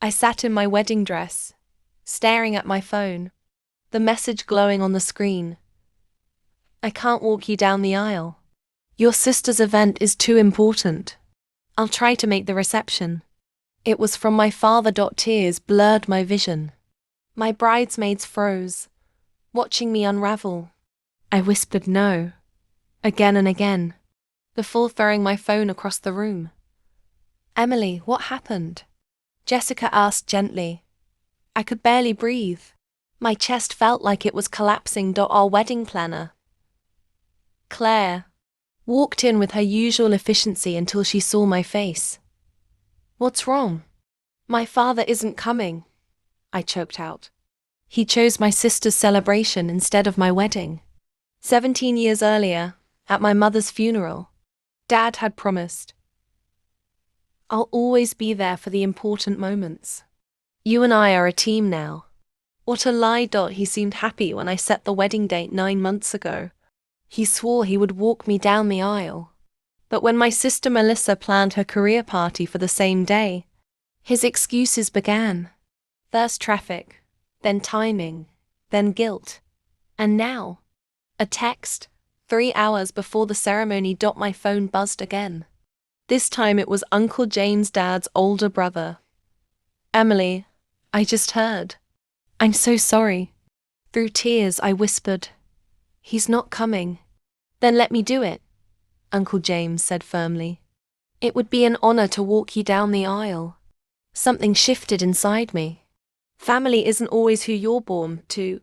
I sat in my wedding dress, staring at my phone, the message glowing on the screen. I can't walk you down the aisle. Your sister's event is too important. I'll try to make the reception. It was from my father. Tears blurred my vision. My bridesmaids froze, watching me unravel. I whispered no, again and again, before throwing my phone across the room. Emily, what happened? Jessica asked gently. I could barely breathe. My chest felt like it was collapsing. Our wedding planner, Claire, walked in with her usual efficiency until she saw my face. What's wrong? My father isn't coming, I choked out. He chose my sister's celebration instead of my wedding. 17 years earlier, at my mother's funeral, Dad had promised, I'll always be there for the important moments. You and I are a team now. What a lie. He seemed happy when I set the wedding date 9 months ago. He swore he would walk me down the aisle. But when my sister Melissa planned her career party for the same day, his excuses began. First traffic, then timing, then guilt. And now, a text, 3 hours before the ceremony. My phone buzzed again. This time it was Uncle James' dad's older brother. Emily, I just heard. I'm so sorry. Through tears I whispered, he's not coming. Then let me do it, Uncle James said firmly. It would be an honor to walk you down the aisle. Something shifted inside me. Family isn't always who you're born to.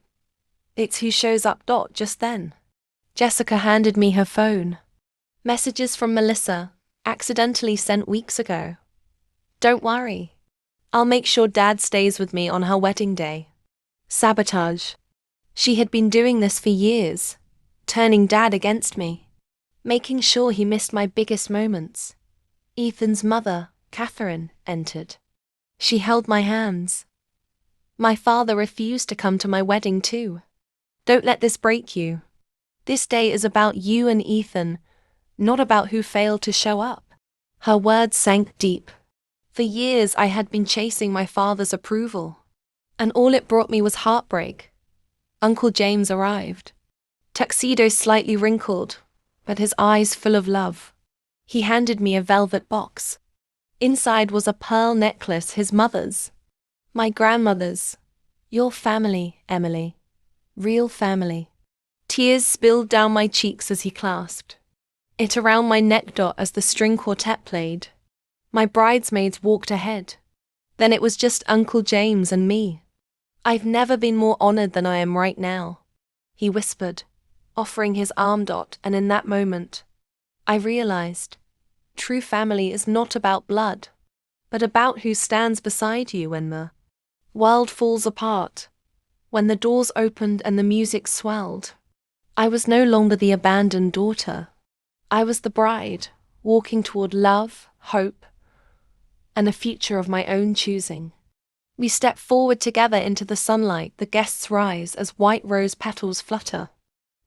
It's who shows up. Just then, Jessica handed me her phone. Messages from Melissa, accidentally sent weeks ago. Don't worry. I'll make sure Dad stays with me on her wedding day. Sabotage. She had been doing this for years, turning Dad against me, making sure he missed my biggest moments. Ethan's mother, Catherine, entered. She held my hands. My father refused to come to my wedding too. Don't let this break you. This day is about you and Ethan, not about who failed to show up. Her words sank deep. For years I had been chasing my father's approval, and all it brought me was heartbreak. Uncle James arrived. Tuxedo slightly wrinkled, but his eyes full of love. He handed me a velvet box. Inside was a pearl necklace, his mother's. My grandmother's. Your family, Emily. Real family. Tears spilled down my cheeks as he clasped it around my neck. As the string quartet played, my bridesmaids walked ahead. Then it was just Uncle James and me. I've never been more honored than I am right now, he whispered, offering his arm. And in that moment, I realized, true family is not about blood, but about who stands beside you when the world falls apart. When the doors opened and the music swelled, I was no longer the abandoned daughter. I was the bride, walking toward love, hope, and a future of my own choosing. We step forward together into the sunlight. The guests rise as white rose petals flutter.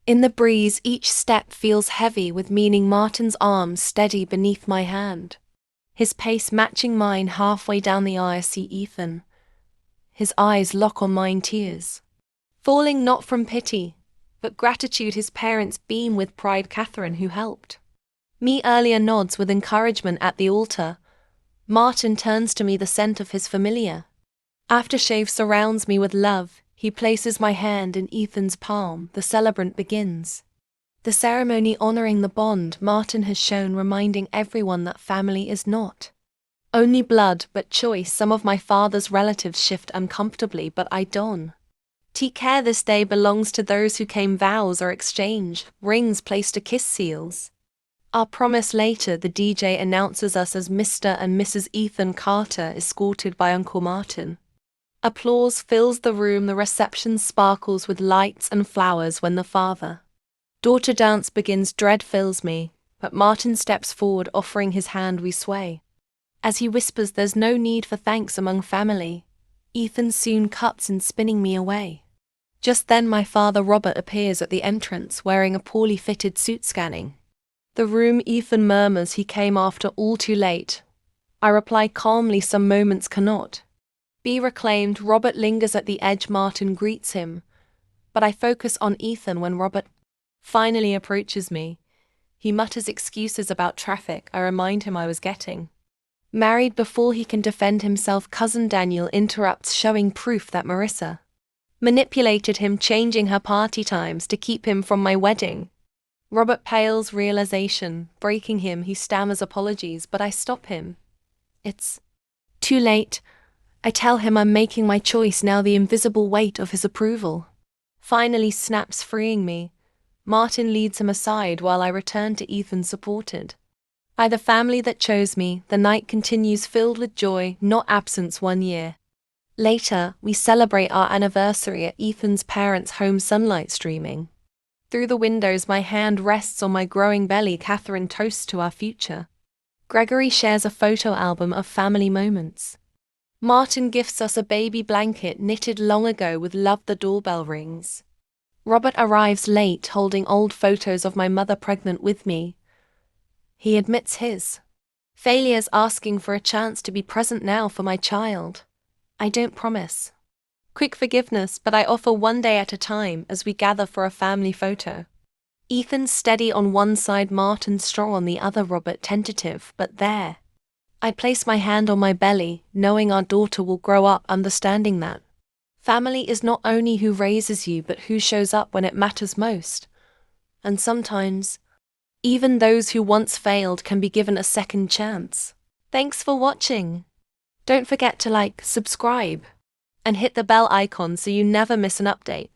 In the breeze, each step feels heavy with meaning. Martin's arms steady beneath my hand, his pace matching mine. Halfway down the aisle, I see Ethan. His eyes lock on mine, tears falling not from pity, but gratitude. His parents beam with pride. Catherine, who helped me earlier, nods with encouragement. At the altar, Martin turns to me, the scent of his familiar aftershave surrounds me with love. He places my hand in Ethan's palm. The celebrant begins the ceremony, honoring the bond Martin has shown, reminding everyone that family is not only blood but choice. Some of my father's relatives shift uncomfortably, but I don't care. This day belongs to those who came. Vows are exchanged, rings placed to kiss seals. Our promise later. The DJ announces us as Mr. and Mrs. Ethan Carter, escorted by Uncle Martin. Applause fills the room. The reception sparkles with lights and flowers. When the father-daughter dance begins, dread fills me, but Martin steps forward, offering his hand. We sway. As he whispers, there's no need for thanks among family. Ethan soon cuts in, spinning me away. Just then my father Robert appears at the entrance, wearing a poorly fitted suit, scanning the room. Ethan murmurs he came after all, too late. I reply calmly, some moments cannot Be reclaimed, Robert lingers at the edge. Martin greets him, but I focus on Ethan when Robert finally approaches me. He mutters excuses about traffic. I remind him I was getting married before he can defend himself. Cousin Daniel interrupts, showing proof that Marissa manipulated him, changing her party times to keep him from my wedding. Robert pales, realization breaking him. He stammers apologies, but I stop him. It's too late. I tell him I'm making my choice now. The invisible weight of his approval finally snaps, freeing me. Martin leads him aside while I return to Ethan, supported by the family that chose me. The night continues, filled with joy, not absence. 1 year later, we celebrate our anniversary at Ethan's parents' home, sunlight streaming through the windows. My hand rests on my growing belly. Catherine toasts to our future. Gregory shares a photo album of family moments. Martin gifts us a baby blanket knitted long ago with love. The doorbell rings. Robert arrives late, holding old photos of my mother pregnant with me. He admits his failures, asking for a chance to be present now for my child. I don't promise quick forgiveness, but I offer 1 day at a time as we gather for a family photo. Ethan's steady on one side, Martin strong on the other, Robert tentative, but there. I place my hand on my belly, knowing our daughter will grow up understanding that family is not only who raises you but who shows up when it matters most. And sometimes, even those who once failed can be given a second chance. Thanks for watching. Don't forget to like, subscribe, and hit the bell icon so you never miss an update.